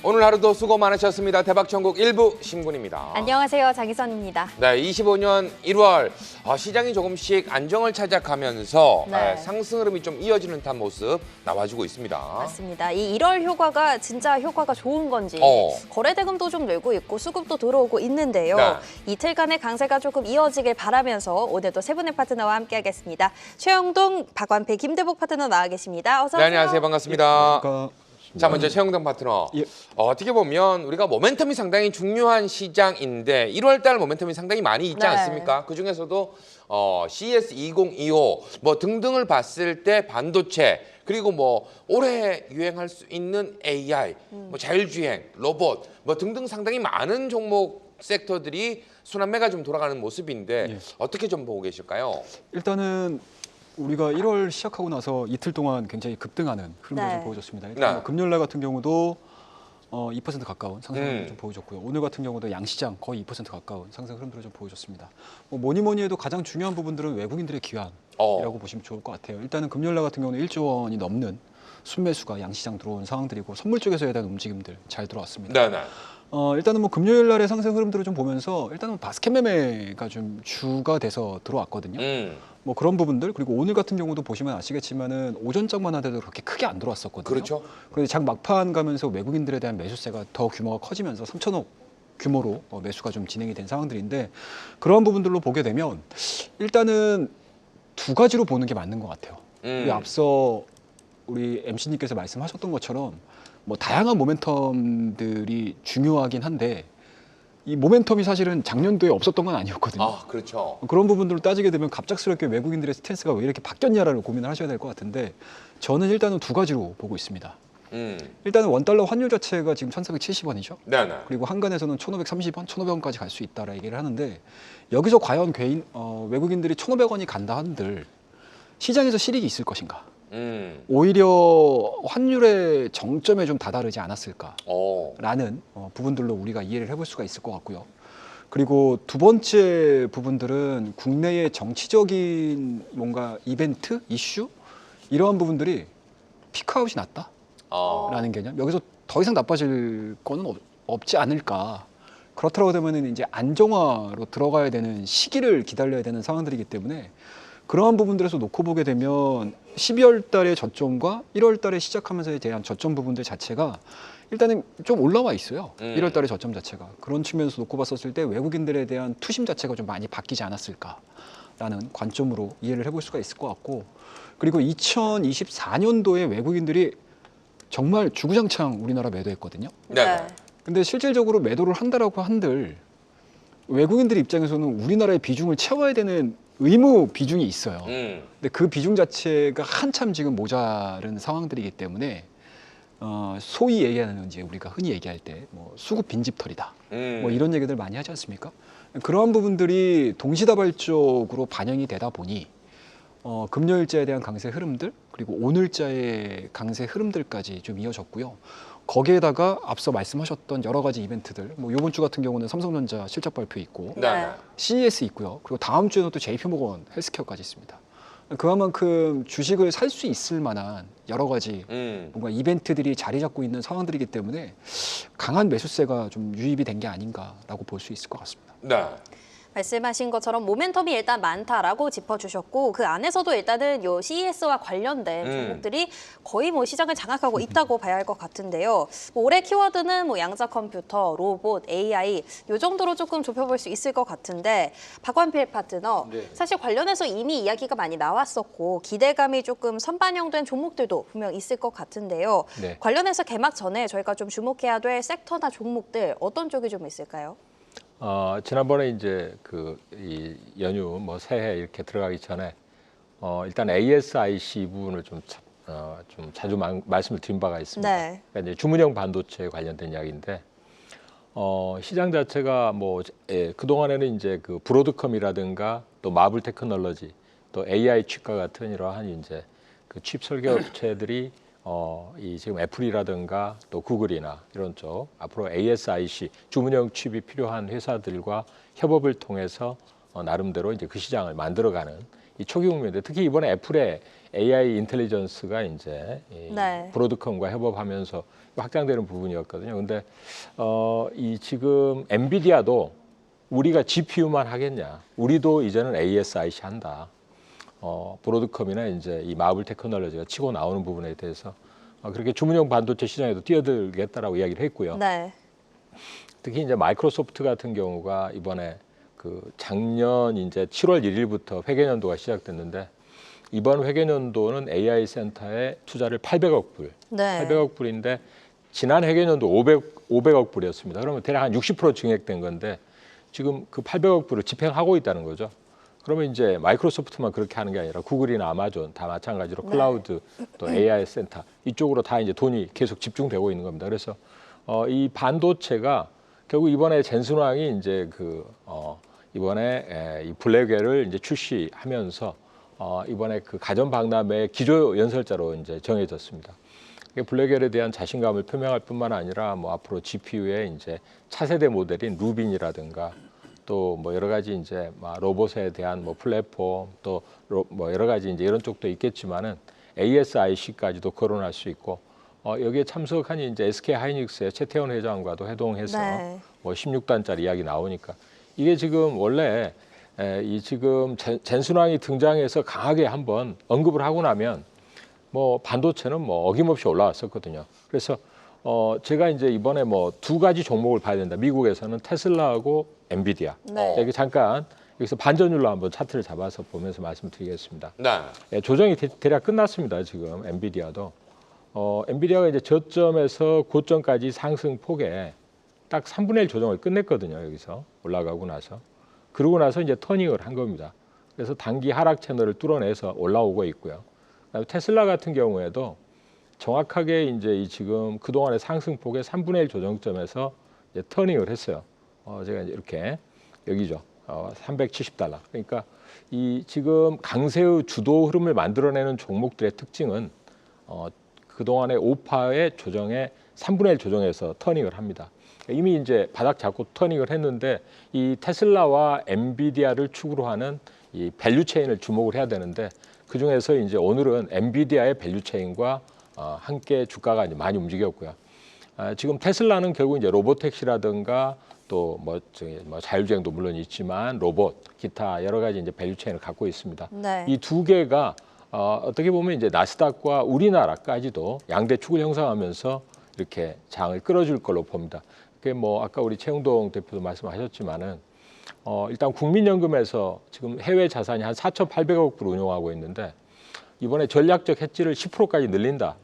오늘 하루도 수고 많으셨습니다. 대박천국 일부 신군입니다. 안녕하세요. 장희선입니다. 네, 25년 1월 시장이 조금씩 안정을 찾아가면서 네. 상승 흐름이 좀 이어지는 듯한 모습 나와주고 있습니다. 맞습니다. 이 1월 효과가 진짜 효과가 좋은 건지 거래대금도 좀 늘고 있고 수급도 들어오고 있는데요. 네. 이틀간의 강세가 조금 이어지길 바라면서 오늘도 세 분의 파트너와 함께하겠습니다. 최영동, 박완배, 김대복 파트너 나와 계십니다. 어서 오세요. 네, 안녕하세요. 반갑습니다. 자, 먼저 최영동 파트너. 예. 어떻게 보면 우리가 모멘텀이 상당히 중요한 시장인데 1월 달 모멘텀이 상당히 많이 있지 네. 않습니까? 그중에서도 CES 2025 뭐 등등을 봤을 때 반도체 그리고 뭐 올해 유행할 수 있는 AI, 뭐 자율주행, 로봇 뭐 등등 상당히 많은 종목 섹터들이 순환매가 좀 돌아가는 모습인데 예. 어떻게 좀 보고 계실까요? 일단은 우리가 1월 시작하고 나서 이틀 동안 굉장히 급등하는 흐름을 네. 좀 보여줬습니다. 일단 네. 뭐 금요일 같은 경우도 2% 가까운 상승 흐름을 음. 좀 보여줬고요. 오늘 같은 경우도 양시장 거의 2% 가까운 상승 흐름들을 좀 보여줬습니다. 뭐 뭐니 해도 가장 중요한 부분들은 외국인들의 기환이라고 보시면 좋을 것 같아요. 일단은 금요일 같은 경우는 1조 원이 넘는 순매수가 양시장 들어온 상황들이고 선물 쪽에서에 대한 움직임들 잘 들어왔습니다. 네. 일단은 뭐 금요일 날의 상승 흐름들을 좀 보면서 일단은 바스켓 매매가 좀 주가 돼서 들어왔거든요. 뭐 그런 부분들 그리고 오늘 같은 경우도 보시면 아시겠지만은 오전장만 하더라도 그렇게 크게 안 들어왔었거든요. 그렇죠. 그런데 장 막판 가면서 외국인들에 대한 매수세가 더 규모가 커지면서 3천억 규모로 매수가 좀 진행이 된 상황들인데 그런 부분들로 보게 되면 일단은 두 가지로 보는 게 맞는 것 같아요. 우리 앞서 우리 MC님께서 말씀하셨던 것처럼 뭐 다양한 모멘텀들이 중요하긴 한데 이 모멘텀이 사실은 작년도에 없었던 건 아니었거든요. 아, 그렇죠. 그런 부분들을 따지게 되면 갑작스럽게 외국인들의 스탠스가 왜 이렇게 바뀌었냐라는 고민을 하셔야 될 것 같은데 저는 일단은 두 가지로 보고 있습니다. 일단은 원달러 환율 자체가 지금 1,470원이죠. 네. 그리고 한간에서는 1,530원, 1,500원까지 갈 수 있다라 얘기를 하는데 여기서 과연 외국인들이 1,500원이 간다 한들 시장에서 실익이 있을 것인가? 오히려 환율의 정점에 좀 다다르지 않았을까라는 부분들로 우리가 이해를 해볼 수가 있을 것 같고요. 그리고 두 번째 부분들은 국내의 정치적인 뭔가 이벤트, 이슈 이러한 부분들이 피크아웃이 났다라는 개념. 여기서 더 이상 나빠질 거는 없지 않을까. 그렇다고 되면은 이제 안정화로 들어가야 되는 시기를 기다려야 되는 상황들이기 때문에 그러한 부분들에서 놓고 보게 되면 12월 달의 저점과 1월 달에 시작하면서에 대한 저점 부분들 자체가 일단은 좀 올라와 있어요. 1월 달의 저점 자체가. 그런 측면에서 놓고 봤었을 때 외국인들에 대한 투심 자체가 좀 많이 바뀌지 않았을까라는 관점으로 이해를 해볼 수가 있을 것 같고 그리고 2024년도에 외국인들이 정말 주구장창 우리나라 매도했거든요. 네. 근데 실질적으로 매도를 한다라고 한들 외국인들 입장에서는 우리나라의 비중을 채워야 되는 의무 비중이 있어요. 근데 그 비중 자체가 한참 지금 모자른 상황들이기 때문에 소위 얘기하는 이제 우리가 흔히 얘기할 때 뭐 수급 빈집털이다. 뭐 이런 얘기들 많이 하지 않습니까? 그러한 부분들이 동시다발적으로 반영이 되다 보니 금요일자에 대한 강세 흐름들 그리고 오늘자의 강세 흐름들까지 좀 이어졌고요. 거기에다가 앞서 말씀하셨던 여러 가지 이벤트들, 뭐 이번 주 같은 경우는 삼성전자 실적 발표 있고, 네. CES 있고요. 그리고 다음 주에는 또 JP모건 헬스케어까지 있습니다. 그만큼 주식을 살 수 있을 만한 여러 가지 뭔가 이벤트들이 자리 잡고 있는 상황들이기 때문에 강한 매수세가 좀 유입이 된 게 아닌가라고 볼 수 있을 것 같습니다. 네. 말씀하신 것처럼 모멘텀이 일단 많다라고 짚어주셨고 그 안에서도 일단은 요 CES와 관련된 종목들이 거의 뭐 시장을 장악하고 있다고 봐야 할 것 같은데요. 뭐 올해 키워드는 뭐 양자 컴퓨터, 로봇, AI 요 정도로 조금 좁혀볼 수 있을 것 같은데 박완필 파트너 사실 관련해서 이미 이야기가 많이 나왔었고 기대감이 조금 선반영된 종목들도 분명 있을 것 같은데요. 네. 관련해서 개막 전에 저희가 좀 주목해야 될 섹터나 종목들 어떤 쪽이 좀 있을까요? 지난번에 이제 이 연휴 뭐 새해 이렇게 들어가기 전에 일단 ASIC 부분을 좀 자주 말씀을 드린 바가 있습니다. 네. 그러니까 이제 주문형 반도체 관련된 이야기인데 시장 자체가 뭐 그동안에는 이제 그 브로드컴이라든가 또 마블 테크놀로지 또 AI 칩과 같은 이러한 이제 그 칩 설계 업체들이 이 지금 애플이라든가 또 구글이나 이런 쪽 앞으로 ASIC 주문형 칩이 필요한 회사들과 협업을 통해서 나름대로 이제 그 시장을 만들어가는 이 초기 국면인데 특히 이번에 애플의 AI 인텔리전스가 이제 이 네. 브로드컴과 협업하면서 확장되는 부분이었거든요. 근데 이 지금 엔비디아도 우리가 GPU만 하겠냐? 우리도 이제는 ASIC 한다. 브로드컴이나 이제 이 마블 테크놀로지가 치고 나오는 부분에 대해서 그렇게 주문용 반도체 시장에도 뛰어들겠다라고 이야기를 했고요. 네. 특히 이제 마이크로소프트 같은 경우가 이번에 그 작년 이제 7월 1일부터 회계연도가 시작됐는데 이번 회계연도는 AI 센터에 투자를 800억 불, 네. 800억 불인데 지난 회계연도 500억 불이었습니다. 그러면 대략 한 60% 증액된 건데 지금 그 800억 불을 집행하고 있다는 거죠. 그러면 이제 마이크로소프트만 그렇게 하는 게 아니라 구글이나 아마존 다 마찬가지로 클라우드 또 AI 센터 이쪽으로 다 이제 돈이 계속 집중되고 있는 겁니다. 그래서 이 반도체가 결국 이번에 젠슨왕이 이제 이번에 이 블랙웰을 이제 출시하면서 이번에 그 가전 박람회 기조 연설자로 이제 정해졌습니다. 블랙웰에 대한 자신감을 표명할 뿐만 아니라 뭐 앞으로 GPU의 이제 차세대 모델인 루빈이라든가 또 뭐 여러 가지 이제 로봇에 대한 뭐 플랫폼 또 뭐 여러 가지 이제 이런 쪽도 있겠지만은 ASIC까지도 거론할 수 있고 여기에 참석한 이제 SK 하이닉스의 최태원 회장과도 회동해서 네. 뭐 16단짜리 이야기 나오니까 이게 지금 원래 이 지금 젠슨왕이 등장해서 강하게 한번 언급을 하고 나면 뭐 반도체는 뭐 어김없이 올라왔었거든요. 그래서 제가 이제 이번에 뭐 두 가지 종목을 봐야 된다. 미국에서는 테슬라하고 엔비디아. 네. 여기 잠깐 여기서 반전율로 한번 차트를 잡아서 보면서 말씀드리겠습니다. 네. 조정이 대략 끝났습니다. 지금 엔비디아도. 엔비디아가 이제 저점에서 고점까지 상승 폭에 딱 3분의 1 조정을 끝냈거든요. 여기서 올라가고 나서. 그러고 나서 이제 터닝을 한 겁니다. 그래서 단기 하락 채널을 뚫어내서 올라오고 있고요. 그다음에 테슬라 같은 경우에도 정확하게 이제 이 지금 그동안의 상승폭의 3분의 1 조정점에서 이제 터닝을 했어요. 제가 이제 이렇게 여기죠. 370달러. 그러니까 이 지금 강세의 주도 흐름을 만들어내는 종목들의 특징은 그동안의 5파의 조정에 3분의 1 조정에서 터닝을 합니다. 이미 이제 바닥 잡고 터닝을 했는데 이 테슬라와 엔비디아를 축으로 하는 이 밸류 체인을 주목을 해야 되는데 그 중에서 이제 오늘은 엔비디아의 밸류 체인과 함께 주가가 이제 많이 움직였고요. 지금 테슬라는 결국 이제 로보택시라든가 또 뭐 자율주행도 물론 있지만 로봇, 기타 여러 가지 이제 밸류 체인을 갖고 있습니다. 네. 이 두 개가 어떻게 보면 이제 나스닥과 우리나라까지도 양대 축을 형성하면서 이렇게 장을 끌어줄 걸로 봅니다. 그게 뭐 아까 우리 최영동 대표도 말씀하셨지만은 일단 국민연금에서 지금 해외 자산이 한 4,800억 불 운용하고 있는데 이번에 전략적 해지를 10%까지 늘린다.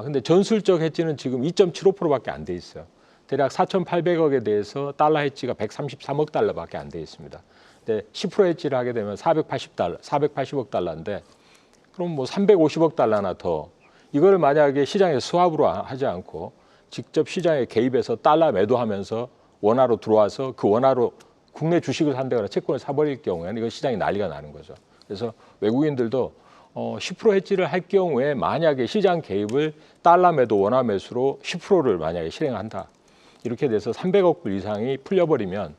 근데 전술적 해지는 지금 2.75%밖에 안 돼 있어요. 대략 4,800억에 대해서 달러 해지가 133억 달러밖에 안 돼 있습니다. 근데 10% 해지를 하게 되면 480억 달러인데 그럼 뭐 350억 달러나 더 이걸 만약에 시장에 스왑으로 하지 않고 직접 시장에 개입해서 달러 매도하면서 원화로 들어와서 그 원화로 국내 주식을 산다거나 채권을 사버릴 경우에는 이거 시장이 난리가 나는 거죠. 그래서 외국인들도 10% 해지를 할 경우에 만약에 시장 개입을 달러 매도 원화 매수로 10%를 만약에 실행한다. 이렇게 돼서 300억 불 이상이 풀려버리면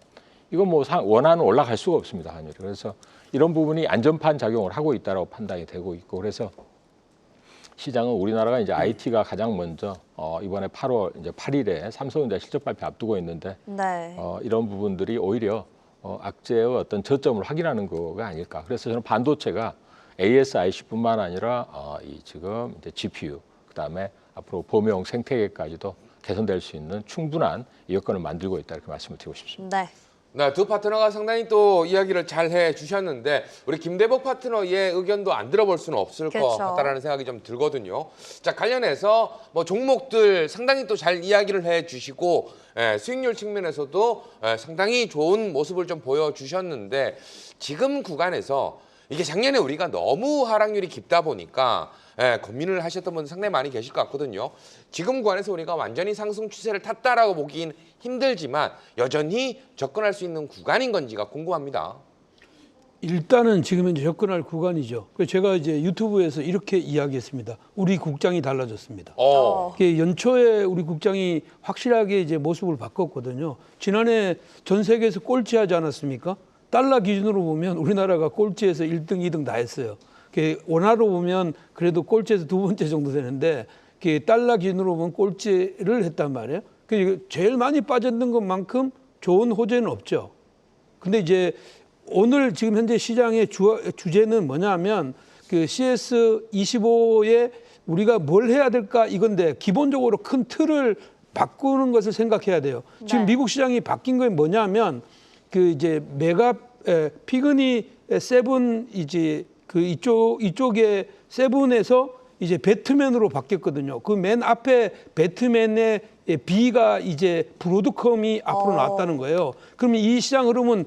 이건 뭐 원화는 올라갈 수가 없습니다. 환율이. 그래서 이런 부분이 안전판 작용을 하고 있다라고 판단이 되고 있고 그래서 시장은 우리나라가 이제 IT가 가장 먼저 이번에 8월 이제 8일에 삼성전자 실적 발표 앞두고 있는데 네. 이런 부분들이 오히려 악재의 어떤 저점을 확인하는 거가 아닐까. 그래서 저는 반도체가 ASIC뿐만 아니라 이 지금 이제 GPU 그다음에 앞으로 범용 생태계까지도 개선될 수 있는 충분한 여건을 만들고 있다 이렇게 말씀을 드리고 싶습니다. 네. 네, 두 파트너가 상당히 또 이야기를 잘 해주셨는데 우리 김대복 파트너의 의견도 안 들어볼 수는 없을 것 그렇죠. 같다라는 생각이 좀 들거든요. 자, 관련해서 뭐 종목들 상당히 또 잘 이야기를 해주시고 수익률 측면에서도 상당히 좋은 모습을 좀 보여주셨는데 지금 구간에서 이게 작년에 우리가 너무 하락률이 깊다 보니까 고민을 하셨던 분들 상당히 많이 계실 것 같거든요. 지금 구간에서 우리가 완전히 상승 추세를 탔다라고 보긴 힘들지만 여전히 접근할 수 있는 구간인 건지가 궁금합니다. 일단은 지금 현재 접근할 구간이죠. 그래서 제가 이제 유튜브에서 이렇게 이야기했습니다. 우리 국장이 달라졌습니다. 이게 연초에 우리 국장이 확실하게 이제 모습을 바꿨거든요. 지난해 전 세계에서 꼴찌하지 않았습니까? 달러 기준으로 보면 우리나라가 꼴찌에서 1등, 2등 다 했어요. 원화로 보면 그래도 꼴찌에서 두 번째 정도 되는데 달러 기준으로 보면 꼴찌를 했단 말이에요. 제일 많이 빠졌는 것만큼 좋은 호재는 없죠. 근데 이제 오늘 지금 현재 시장의 주제는 뭐냐면 그 CS25에 우리가 뭘 해야 될까 이건데 기본적으로 큰 틀을 바꾸는 것을 생각해야 돼요. 지금 미국 시장이 바뀐 게 뭐냐면 그 이제 피그니 세븐 이제 그 이쪽에 세븐에서 이제 배트맨으로 바뀌었거든요. 그 맨 앞에 배트맨의 B가 이제 브로드컴이 앞으로 나왔다는 거예요. 그러면 이 시장 흐름은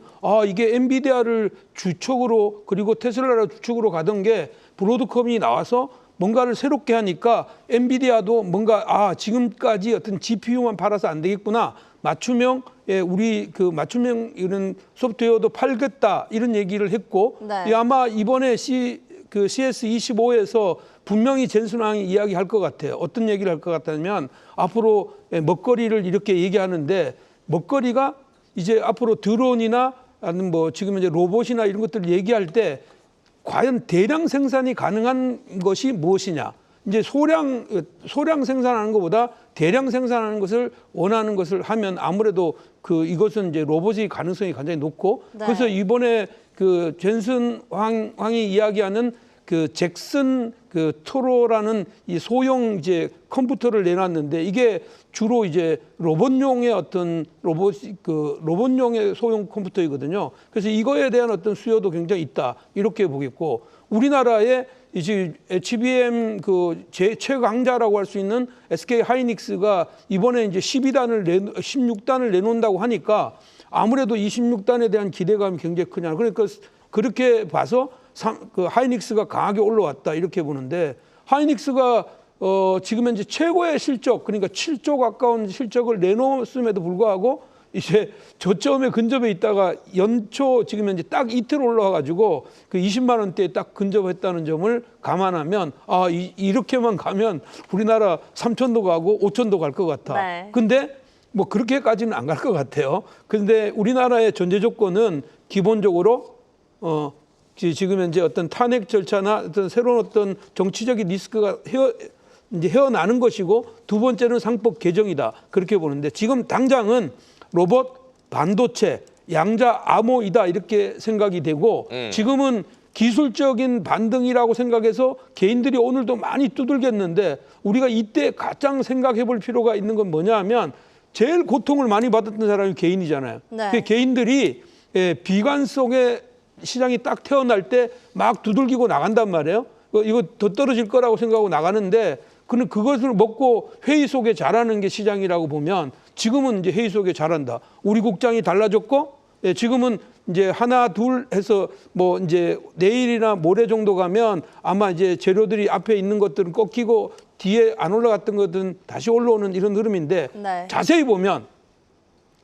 이게 엔비디아를 주축으로 그리고 테슬라를 주축으로 가던 게 브로드컴이 나와서 뭔가를 새롭게 하니까 엔비디아도 뭔가 지금까지 어떤 GPU만 팔아서 안 되겠구나. 맞춤형 우리 그 맞춤형 이런 소프트웨어도 팔겠다 이런 얘기를 했고 네. 아마 이번에 CS25에서 분명히 젠슨왕이 이야기할 것 같아요. 어떤 얘기를 할 것 같다면 앞으로 먹거리를 이렇게 얘기하는데 먹거리가 이제 앞으로 드론이나 아니면 뭐 지금 이제 로봇이나 이런 것들을 얘기할 때 과연 대량 생산이 가능한 것이 무엇이냐? 이제 소량 생산하는 것보다 대량 생산하는 것을 원하는 것을 하면 아무래도 이것은 이제 로봇의 가능성이 굉장히 높고 네. 그래서 이번에 그 젠슨 황이 이야기하는 그 잭슨 그 토로라는 이 소형 이제 컴퓨터를 내놨는데 이게 주로 이제 로봇용의 로봇용의 소형 컴퓨터이거든요. 그래서 이거에 대한 어떤 수요도 굉장히 있다 이렇게 보겠고 우리나라의 이제 HBM 최강자라고 할 수 있는 SK 하이닉스가 이번에 이제 16단을 내놓는다고 하니까 아무래도 26단에 대한 기대감이 굉장히 크냐. 그러니까 그렇게 봐서 하이닉스가 강하게 올라왔다 이렇게 보는데 하이닉스가 지금 현재 최고의 실적 그러니까 7조 가까운 실적을 내놓았음에도 불구하고 이제 저점에 근접해 있다가 연초 지금 현재 딱 이틀 올라와 가지고 그 20만 원대에 딱 근접했다는 점을 감안하면 이렇게만 가면 우리나라 3천도 가고 5천도 갈 것 같아. 네. 근데 뭐 그렇게까지는 안 갈 것 같아요. 그런데 우리나라의 전제 조건은 기본적으로 지금 현재 어떤 탄핵 절차나 어떤 새로운 어떤 정치적인 리스크가 헤어나는 것이고 두 번째는 상법 개정이다 그렇게 보는데 지금 당장은 로봇, 반도체, 양자 암호이다 이렇게 생각이 되고 지금은 기술적인 반등이라고 생각해서 개인들이 오늘도 많이 두들겼는데 우리가 이때 가장 생각해 볼 필요가 있는 건 뭐냐면 제일 고통을 많이 받았던 사람이 개인이잖아요. 네. 그 개인들이 비관 속에 시장이 딱 태어날 때 막 두들기고 나간단 말이에요. 이거 더 떨어질 거라고 생각하고 나가는데 그것을 먹고 회의 속에 잘하는 게 시장이라고 보면 지금은 이제 회의 속에 잘한다. 우리 국장이 달라졌고 지금은 이제 하나 둘 해서 뭐 이제 내일이나 모레 정도 가면 아마 이제 재료들이 앞에 있는 것들은 꺾이고 뒤에 안 올라갔던 것들은 다시 올라오는 이런 흐름인데 네. 자세히 보면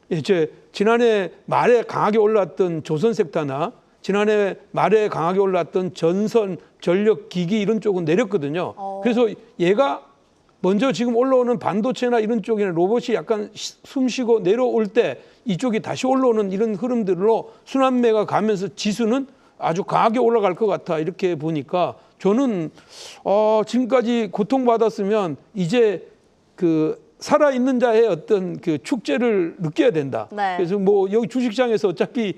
이제 지난해 말에 강하게 올랐던 조선섹터나 지난해 말에 강하게 올랐던 전선, 전력, 기기 이런 쪽은 내렸거든요. 그래서 얘가 먼저 지금 올라오는 반도체나 이런 쪽에는 로봇이 약간 숨쉬고 내려올 때 이쪽이 다시 올라오는 이런 흐름들로 순환매가 가면서 지수는 아주 강하게 올라갈 것 같아 이렇게 보니까 저는 지금까지 고통받았으면 이제 살아있는 자의 어떤 축제를 느껴야 된다. 네. 그래서 뭐 여기 주식시장에서 어차피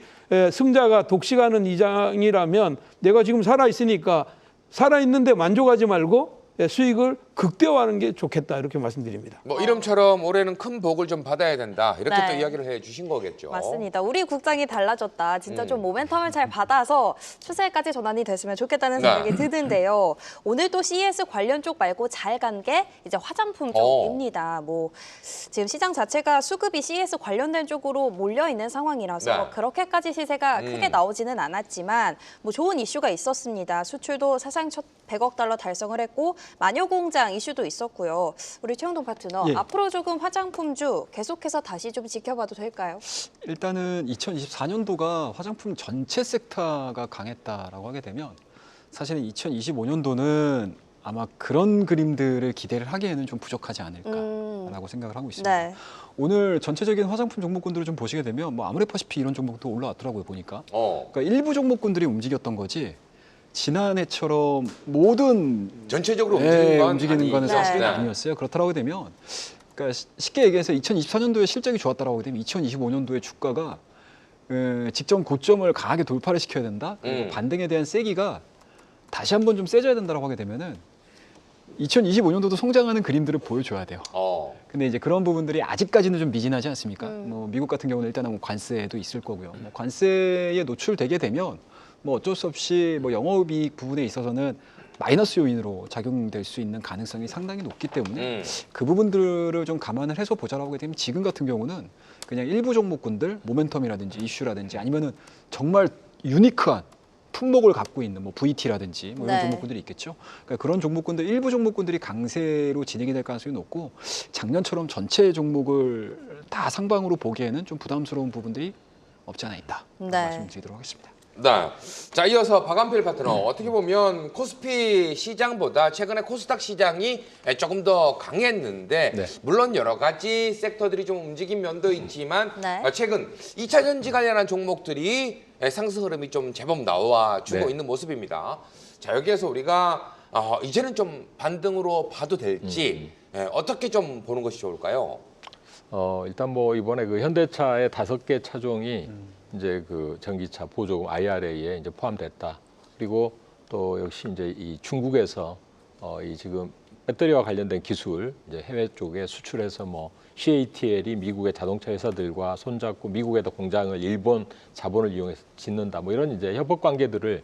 승자가 독식하는 이장이라면 내가 지금 살아있으니까 살아있는데 만족하지 말고 수익을 극대화하는 게 좋겠다 이렇게 말씀드립니다. 뭐 이름처럼 올해는 큰 복을 좀 받아야 된다 이렇게 네. 또 이야기를 해주신 거겠죠. 맞습니다. 우리 국장이 달라졌다. 진짜 좀 모멘텀을 잘 받아서 추세까지 전환이 됐으면 좋겠다는 생각이 드는데요. 오늘 또 CES 관련 쪽 말고 잘 간 게 이제 화장품 쪽입니다. 뭐 지금 시장 자체가 수급이 CES 관련된 쪽으로 몰려 있는 상황이라서 네. 그렇게까지 시세가 크게 나오지는 않았지만 뭐 좋은 이슈가 있었습니다. 수출도 사상 첫 100억 달러 달성을 했고 마녀 공장 이슈도 있었고요. 우리 최영동 파트너, 예. 앞으로 조금 화장품주 계속해서 다시 좀 지켜봐도 될까요? 일단은 2024년도가 화장품 전체 섹터가 강했다라고 하게 되면 사실은 2025년도는 아마 그런 그림들을 기대를 하기에는 좀 부족하지 않을까. 않을까라고 생각을 하고 있습니다. 네. 오늘 전체적인 화장품 종목군들을 좀 보시게 되면 뭐 아모레퍼시픽 이런 종목도 올라왔더라고요 보니까. 그러니까 일부 종목군들이 움직였던 거지 지난해처럼 모든 전체적으로 움직이는 건 움직이는 거는 아니죠. 사실은 네. 아니었어요. 그렇다고 하게 되면 그러니까 쉽게 얘기해서 2024년도에 실적이 좋았다라고 하게 되면 2025년도에 주가가 직전 고점을 강하게 돌파를 시켜야 된다. 그리고 반등에 대한 세기가 다시 한번 좀 세져야 된다라고 하게 되면은 2025년도도 성장하는 그림들을 보여줘야 돼요. 근데 이제 그런 부분들이 아직까지는 좀 미진하지 않습니까? 뭐 미국 같은 경우는 일단은 뭐 관세도 있을 거고요. 뭐 관세에 노출되게 되면 뭐 어쩔 수 없이 뭐 영업이익 부분에 있어서는 마이너스 요인으로 작용될 수 있는 가능성이 상당히 높기 때문에 그 부분들을 좀 감안을 해서 보자라고 하게 되면 지금 같은 경우는 그냥 일부 종목군들 모멘텀이라든지 이슈라든지 아니면은 정말 유니크한 품목을 갖고 있는 뭐 VT라든지 뭐 이런 네. 종목군들이 있겠죠. 그러니까 그런 종목군들 일부 종목군들이 강세로 진행이 될 가능성이 높고 작년처럼 전체 종목을 다 상방으로 보기에는 좀 부담스러운 부분들이 없지 않아 있다. 네. 말씀드리도록 하겠습니다. 네. 자, 이어서 박한필 파트너. 어떻게 보면 코스피 시장보다 최근에 코스닥 시장이 조금 더 강했는데 네. 물론 여러 가지 섹터들이 좀 움직인 면도 있지만 네. 최근 2차 전지 관련한 종목들이 상승 흐름이 좀 제법 나와주고 네. 있는 모습입니다. 자, 여기에서 우리가 이제는 좀 반등으로 봐도 될지 어떻게 좀 보는 것이 좋을까요? 일단 뭐 이번에 그 현대차의 5개 차종이 이제 그 전기차 보조금 IRA에 이제 포함됐다. 그리고 또 역시 이제 이 중국에서 이 지금 배터리와 관련된 기술 이제 해외 쪽에 수출해서 뭐 CATL이 미국의 자동차 회사들과 손잡고 미국에다 공장을 일본 자본을 이용해서 짓는다. 뭐 이런 이제 협업 관계들을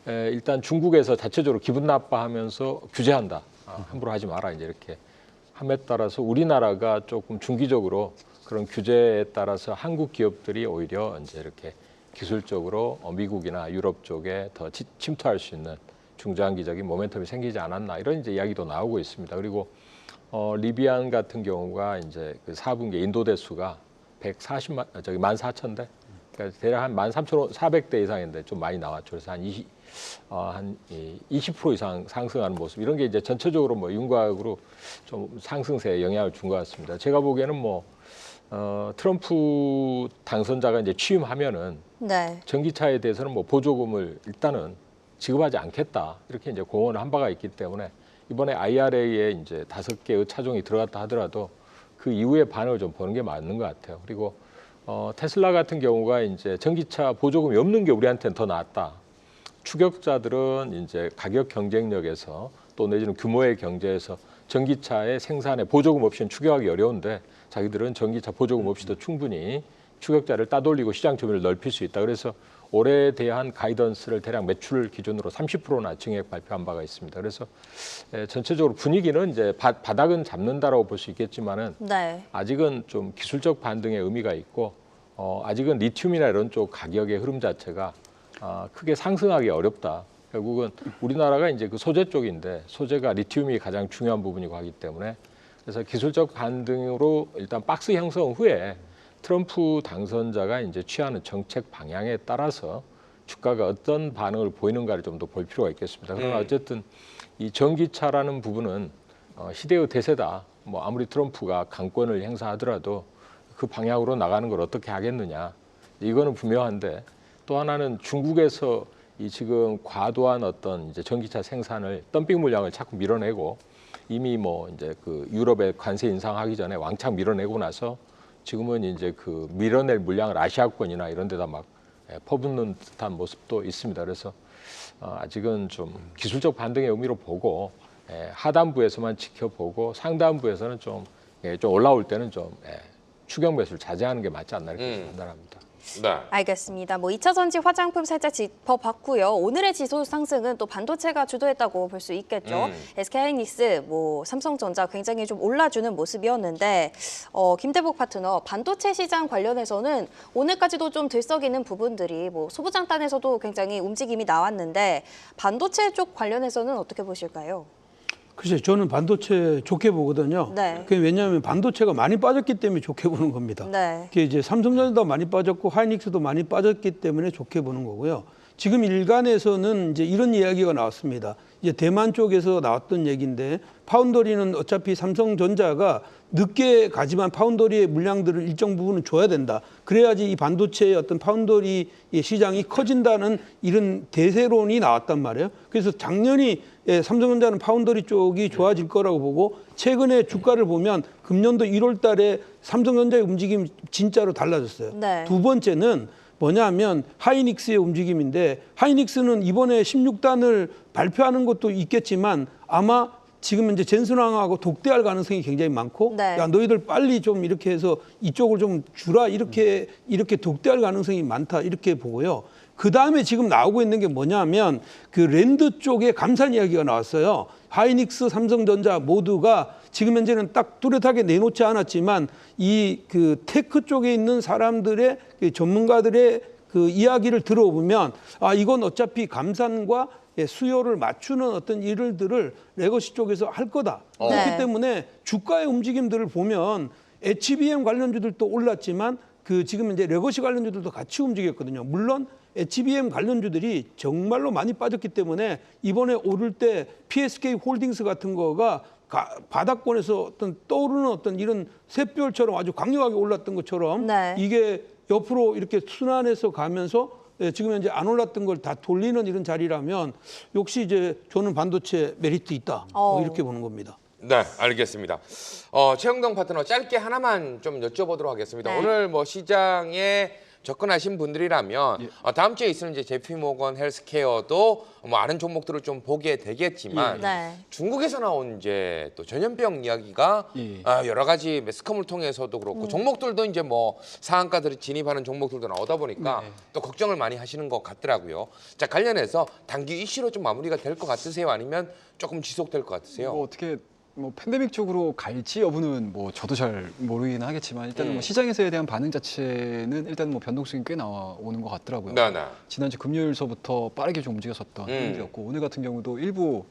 일단 중국에서 자체적으로 기분 나빠하면서 규제한다. 함부로 하지 마라 이제 이렇게 함에 따라서 우리나라가 조금 중기적으로 그런 규제에 따라서 한국 기업들이 오히려 이제 이렇게 기술적으로 미국이나 유럽 쪽에 더 침투할 수 있는 중장기적인 모멘텀이 생기지 않았나 이런 이제 이야기도 나오고 있습니다. 그리고 리비안 같은 경우가 이제 그 4분기 인도 대수가 14,000대, 그러니까 대략 한 13,400대 이상인데 좀 많이 나왔죠. 그래서 한 20% 이상 상승하는 모습 이런 게 이제 전체적으로 뭐 윤곽으로 좀 상승세에 영향을 준 것 같습니다. 제가 보기에는 뭐 트럼프 당선자가 이제 취임하면은 네. 전기차에 대해서는 뭐 보조금을 일단은 지급하지 않겠다 이렇게 이제 공언을 한 바가 있기 때문에 이번에 IRA에 이제 5개의 차종이 들어갔다 하더라도 그 이후의 반응을 좀 보는 게 맞는 것 같아요. 그리고 테슬라 같은 경우가 이제 전기차 보조금이 없는 게 우리한테는 더 낫다. 추격자들은 이제 가격 경쟁력에서 또 내지는 규모의 경제에서 전기차의 생산에 보조금 없이는 추격하기 어려운데 자기들은 전기차 보조금 없이도 충분히 추격자를 따돌리고 시장 점유율을 넓힐 수 있다. 그래서 올해에 대한 가이던스를 대략 매출 기준으로 30%나 증액 발표한 바가 있습니다. 그래서 전체적으로 분위기는 이제 바닥은 잡는다라고 볼 수 있겠지만은 네. 아직은 좀 기술적 반등의 의미가 있고 아직은 리튬이나 이런 쪽 가격의 흐름 자체가 크게 상승하기 어렵다. 결국은 우리나라가 이제 그 소재 쪽인데 소재가 리튬이 가장 중요한 부분이고 하기 때문에 그래서 기술적 반등으로 일단 박스 형성 후에 트럼프 당선자가 이제 취하는 정책 방향에 따라서 주가가 어떤 반응을 보이는가를 좀 더 볼 필요가 있겠습니다. 그러나 어쨌든 이 전기차라는 부분은 시대의 대세다. 뭐 아무리 트럼프가 강권을 행사하더라도 그 방향으로 나가는 걸 어떻게 하겠느냐. 이거는 분명한데 또 하나는 중국에서 이 지금 과도한 어떤 이제 전기차 생산을 덤핑 물량을 자꾸 밀어내고 이미 뭐 이제 그 유럽에 관세 인상하기 전에 왕창 밀어내고 나서 지금은 이제 그 밀어낼 물량을 아시아권이나 이런 데다 막 퍼붓는 듯한 모습도 있습니다. 그래서 아직은 좀 기술적 반등의 의미로 보고 하단부에서만 지켜보고 상단부에서는 좀 올라올 때는 좀 추격 매수를 자제하는 게 맞지 않나 이렇게 판단합니다. 네. 알겠습니다. 뭐 2차 전지 화장품 살짝 짚어봤고요. 오늘의 지수 상승은 또 반도체가 주도했다고 볼 수 있겠죠. SK하이닉스, 뭐 삼성전자 굉장히 좀 올라주는 모습이었는데 김대복 파트너 반도체 시장 관련해서는 오늘까지도 좀 들썩이는 부분들이 뭐 소부장단에서도 굉장히 움직임이 나왔는데 반도체 쪽 관련해서는 어떻게 보실까요? 글쎄 저는 반도체 좋게 보거든요. 네. 그게 왜냐하면 반도체가 많이 빠졌기 때문에 좋게 보는 겁니다. 네. 그게 이제 삼성전자도 많이 빠졌고 하이닉스도 많이 빠졌기 때문에 좋게 보는 거고요. 지금 일간에서는 이제 이런 이야기가 나왔습니다. 이제 대만 쪽에서 나왔던 얘기인데 파운더리는 어차피 삼성전자가 늦게 가지만 파운더리의 물량들을 일정 부분은 줘야 된다. 그래야지 이 반도체의 어떤 파운더리 시장이 커진다는 이런 대세론이 나왔단 말이에요. 그래서 작년이 삼성전자는 파운더리 쪽이 좋아질 거라고 보고 최근에 주가를 보면 금년도 1월 달에 삼성전자의 움직임이 진짜로 달라졌어요. 네. 두 번째는 뭐냐면 하이닉스의 움직임인데 하이닉스는 이번에 16단을 발표하는 것도 있겠지만 아마 지금 이제 젠슨왕하고 독대할 가능성이 굉장히 많고 네. 야 너희들 빨리 좀 이렇게 해서 이쪽을 좀 주라 이렇게 독대할 가능성이 많다 이렇게 보고요. 그 다음에 지금 나오고 있는 게 뭐냐면 그 랜드 쪽에 감산 이야기가 나왔어요. 하이닉스, 삼성전자 모두가 지금 현재는 딱 뚜렷하게 내놓지 않았지만 이 그 테크 쪽에 있는 사람들의 그 전문가들의 그 이야기를 들어보면 아 이건 어차피 감산과 수요를 맞추는 어떤 일들을 레거시 쪽에서 할 거다. 네. 그렇기 때문에 주가의 움직임들을 보면 HBM 관련주들도 올랐지만 그 지금 이제 레거시 관련주들도 같이 움직였거든요. 물론 HBM 관련주들이 정말로 많이 빠졌기 때문에 이번에 오를 때 PSK 홀딩스 같은 거가 바닥권에서 어떤 떠오르는 어떤 이런 샛별처럼 아주 강력하게 올랐던 것처럼 네. 이게 옆으로 이렇게 순환해서 가면서 지금 현재 안 올랐던 걸 다 돌리는 이런 자리라면 역시 이제 저는 반도체 메리트 있다 뭐 이렇게 보는 겁니다. 네, 알겠습니다. 최영동 파트너 짧게 하나만 좀 여쭤보도록 하겠습니다. 네. 오늘 뭐 시장에 접근하신 분들이라면 다음 주에 있을 이제 JP모건 헬스케어도 뭐 아는 종목들을 좀 보게 되겠지만 네. 중국에서 나온 이제 또 전염병 이야기가 예. 여러 가지 매스컴을 통해서도 그렇고 종목들도 이제 뭐 상한가들이 진입하는 종목들도 나오다 보니까 또 걱정을 많이 하시는 것 같더라고요. 자, 관련해서 단기 이슈로 좀 마무리가 될 것 같으세요? 아니면 조금 지속될 것 같으세요? 뭐 어떻게 뭐 팬데믹 쪽으로 갈지 여부는 뭐 저도 잘 모르긴 하겠지만 일단은 뭐 시장에서에 대한 반응 자체는 일단 뭐 변동성이 꽤 나오는 것 같더라고요. 네, 네. 지난주 금요일서부터 빠르게 좀 움직였었던 흐름이었고 오늘 같은 경우도 일부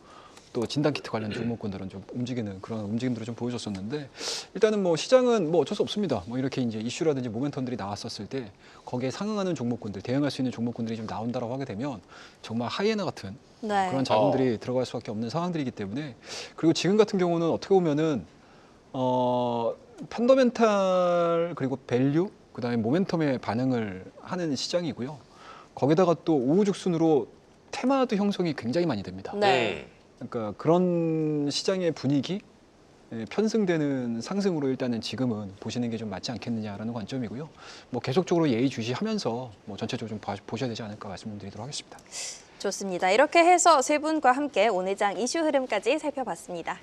또 진단키트 관련 종목군들은 좀 움직이는 그런 움직임들을 좀 보여줬었는데 일단은 뭐 시장은 뭐 어쩔 수 없습니다. 뭐 이렇게 이제 이슈라든지 모멘텀들이 나왔었을 때 거기에 상응하는 종목군들, 대응할 수 있는 종목군들이 좀 나온다라고 하게 되면 정말 하이에나 같은 네. 그런 자금들이 들어갈 수밖에 없는 상황들이기 때문에 그리고 지금 같은 경우는 어떻게 보면은 펀더멘탈 그리고 밸류 그다음에 모멘텀에 반응을 하는 시장이고요. 거기다가 또 우후죽순으로 테마도 형성이 굉장히 많이 됩니다. 네. 그러니까 그런 시장의 분위기 편승되는 상승으로 일단은 지금은 보시는 게 좀 맞지 않겠느냐라는 관점이고요. 뭐 계속적으로 예의주시하면서 뭐 전체적으로 좀 보셔야 되지 않을까 말씀드리도록 하겠습니다. 좋습니다. 이렇게 해서 세 분과 함께 오늘 장 이슈 흐름까지 살펴봤습니다.